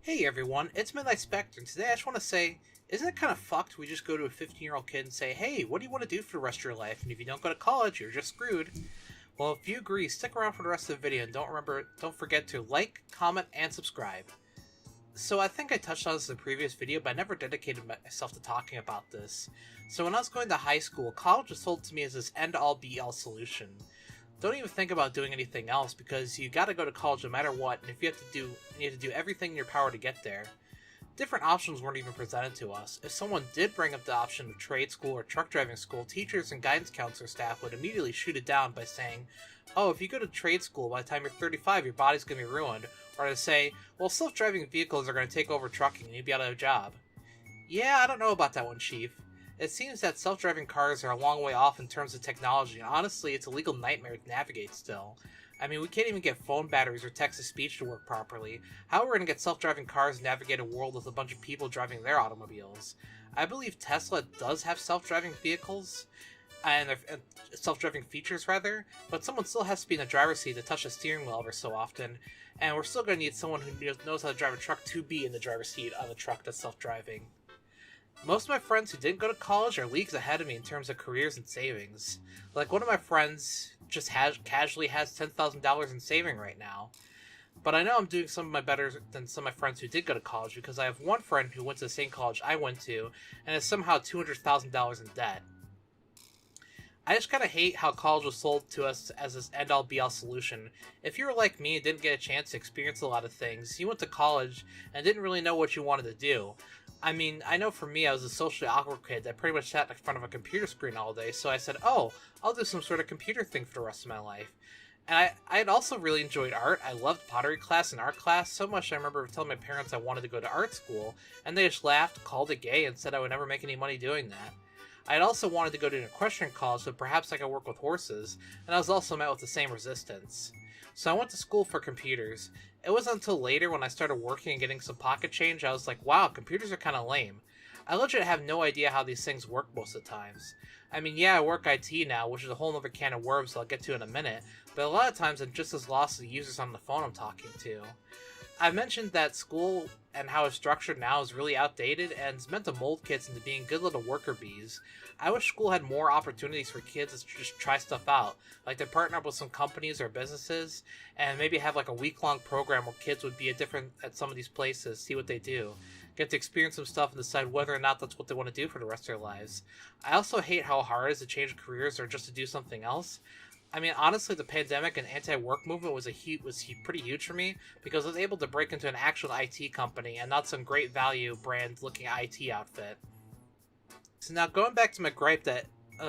Hey everyone, it's Midnight Spectre, and today I just want to say, isn't it kind of fucked we just go to a 15-year-old kid and say, hey, what do you want to do for the rest of your life? And if you don't go to college, you're just screwed. Well, if you agree, stick around for the rest of the video, and don't forget to like, comment, and subscribe. So I think I touched on this in the previous video, but I never dedicated myself to talking about this. So when I was going to high school, college was sold to me as this end-all be-all solution. Don't even think about doing anything else because you gotta go to college no matter what, and if you have to do everything in your power to get there. Different options weren't even presented to us. If someone did bring up the option of trade school or truck driving school, teachers and guidance counselor staff would immediately shoot it down by saying, oh, if you go to trade school by the time you're 35, your body's gonna be ruined. Or to say, well, self-driving vehicles are gonna take over trucking and you'd be out of a job. Yeah, I don't know about that one, Chief. It seems that self-driving cars are a long way off in terms of technology, and honestly, it's a legal nightmare to navigate still. I mean, we can't even get phone batteries or text-to-speech to work properly. How are we going to get self-driving cars and navigate a world with a bunch of people driving their automobiles? I believe Tesla does have self-driving vehicles, and self-driving features, rather, but someone still has to be in the driver's seat to touch the steering wheel every so often, and we're still going to need someone who knows how to drive a truck to be in the driver's seat of a truck that's self-driving. Most of my friends who didn't go to college are leagues ahead of me in terms of careers and savings. Like, one of my friends just casually has $10,000 in saving right now. But I know I'm doing some of my better than some of my friends who did go to college because I have one friend who went to the same college I went to and is somehow $200,000 in debt. I just kind of hate how college was sold to us as this end-all be-all solution. If you were like me and didn't get a chance to experience a lot of things, you went to college and didn't really know what you wanted to do. I mean, I know for me, I was a socially awkward kid that pretty much sat in front of a computer screen all day, so I said, oh, I'll do some sort of computer thing for the rest of my life. And I had also really enjoyed art. I loved pottery class and art class so much I remember telling my parents I wanted to go to art school, and they just laughed, called it gay, and said I would never make any money doing that. I had also wanted to go to an equestrian college so perhaps I could work with horses, and I was also met with the same resistance. So I went to school for computers. It wasn't until later when I started working and getting some pocket change I was like, wow, computers are kind of lame. I legit have no idea how these things work most of the times. I mean, yeah, I work IT now, which is a whole other can of worms I'll get to in a minute, but a lot of times I'm just as lost as the users on the phone I'm talking to. I mentioned that school and how it's structured now is really outdated and it's meant to mold kids into being good little worker bees. I wish school had more opportunities for kids to just try stuff out, like to partner up with some companies or businesses, and maybe have like a week-long program where kids would be at some of these places, see what they do, get to experience some stuff and decide whether or not that's what they want to do for the rest of their lives. I also hate how hard it is to change careers or just to do something else. I mean, honestly, the pandemic and anti-work movement was pretty huge for me because I was able to break into an actual IT company and not some great value brand-looking IT outfit. So now, going back to my gripe that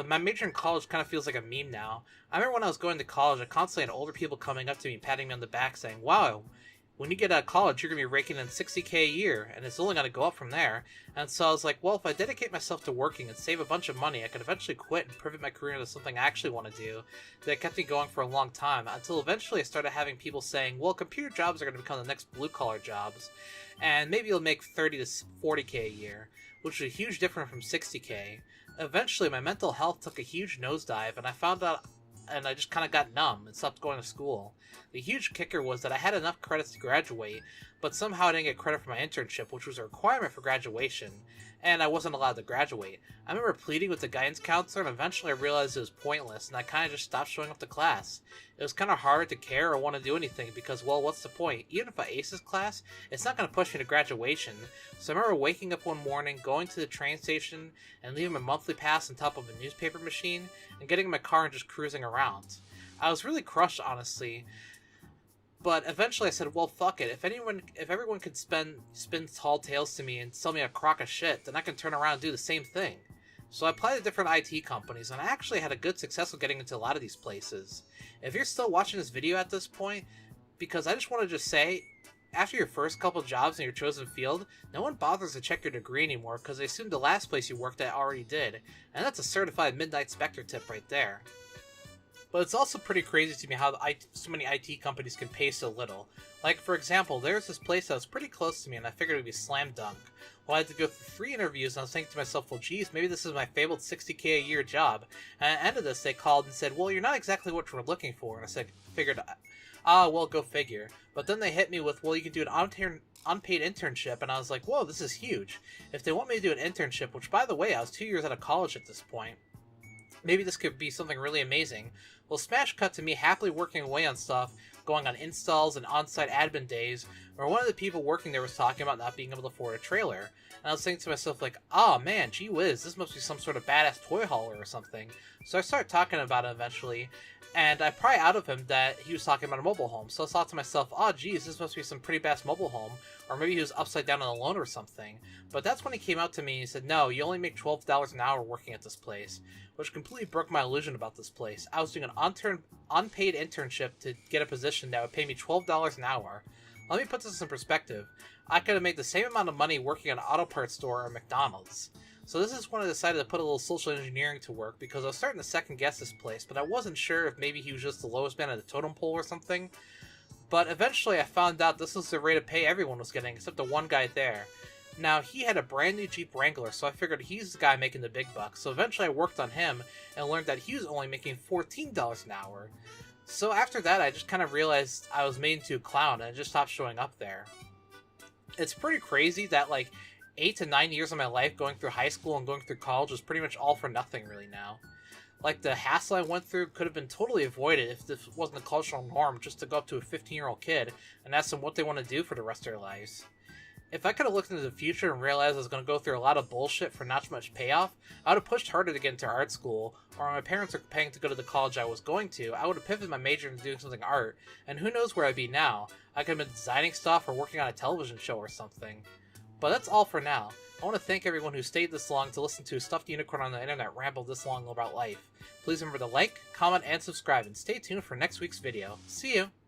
my major in college kind of feels like a meme now. I remember when I was going to college, I constantly had older people coming up to me, patting me on the back, saying, wow, when you get out of college, you're going to be raking in $60K a year, and it's only going to go up from there. And so I was like, well, if I dedicate myself to working and save a bunch of money, I could eventually quit and pivot my career into something I actually want to do. That kept me going for a long time, until eventually I started having people saying, well, computer jobs are going to become the next blue-collar jobs, and maybe you'll make 30 to 40K a year, which is a huge difference from 60K. Eventually, my mental health took a huge nosedive, and I just kind of got numb and stopped going to school. The huge kicker was that I had enough credits to graduate, but somehow I didn't get credit for my internship, which was a requirement for graduation, and I wasn't allowed to graduate. I remember pleading with the guidance counselor, and eventually I realized it was pointless, and I kind of just stopped showing up to class. It was kind of hard to care or want to do anything, because, well, what's the point? Even if I ace this class, it's not going to push me to graduation. So I remember waking up one morning, going to the train station, and leaving my monthly pass on top of a newspaper machine, and getting in my car and just cruising around. I was really crushed, honestly. But eventually I said, well, fuck it. If everyone could spin tall tales to me and sell me a crock of shit, then I can turn around and do the same thing. So I applied to different IT companies, and I actually had a good success with getting into a lot of these places. If you're still watching this video at this point, because I just want to just say, after your first couple jobs in your chosen field, no one bothers to check your degree anymore because they assume the last place you worked at already did, and that's a certified Midnight Spectre tip right there. But it's also pretty crazy to me how so many IT companies can pay so little. Like, for example, there's this place that was pretty close to me and I figured it would be slam dunk. Well, I had to go through 3 interviews and I was thinking to myself, well, geez, maybe this is my fabled $60K a year job. And at the end of this, they called and said, well, you're not exactly what we're looking for. And I said, figured, Ah, well, go figure. But then they hit me with, well, you can do an unpaid internship, and I was like, whoa, this is huge. If they want me to do an internship, which, by the way, I was 2 years out of college at this point, maybe this could be something really amazing. Well, smash cut to me happily working away on stuff, going on installs and on-site admin days, where one of the people working there was talking about not being able to afford a trailer. And I was thinking to myself, like, oh man, gee whiz, this must be some sort of badass toy hauler or something. So I started talking about it eventually, and I pry out of him that he was talking about a mobile home. So I thought to myself, oh geez, this must be some pretty badass mobile home, or maybe he was upside down on a loan or something. But that's when he came out to me and he said, no, you only make $12 an hour working at this place, which completely broke my illusion about this place. I was doing an unpaid internship to get a position that would pay me $12 an hour. Let me put this in perspective. I could have made the same amount of money working at an auto parts store or McDonald's. So this is when I decided to put a little social engineering to work, because I was starting to second guess this place, but I wasn't sure if maybe he was just the lowest man at the totem pole or something. But eventually I found out this was the rate of pay everyone was getting, except the one guy there. Now, he had a brand new Jeep Wrangler, so I figured he's the guy making the big bucks. So eventually I worked on him and learned that he was only making $14 an hour. So after that, I just kind of realized I was made into a clown, and I just stopped showing up there. It's pretty crazy that, like, 8 to 9 years of my life going through high school and going through college was pretty much all for nothing really now. Like, the hassle I went through could have been totally avoided if this wasn't a cultural norm just to go up to a 15-year-old kid and ask them what they want to do for the rest of their lives. If I could have looked into the future and realized I was going to go through a lot of bullshit for not much payoff, I would have pushed harder to get into art school, or when my parents were paying to go to the college I was going to, I would have pivoted my major into doing something art, and who knows where I'd be now. I could have been designing stuff or working on a television show or something. But that's all for now. I want to thank everyone who stayed this long to listen to a stuffed unicorn on the internet ramble this long about life. Please remember to like, comment, and subscribe, and stay tuned for next week's video. See you!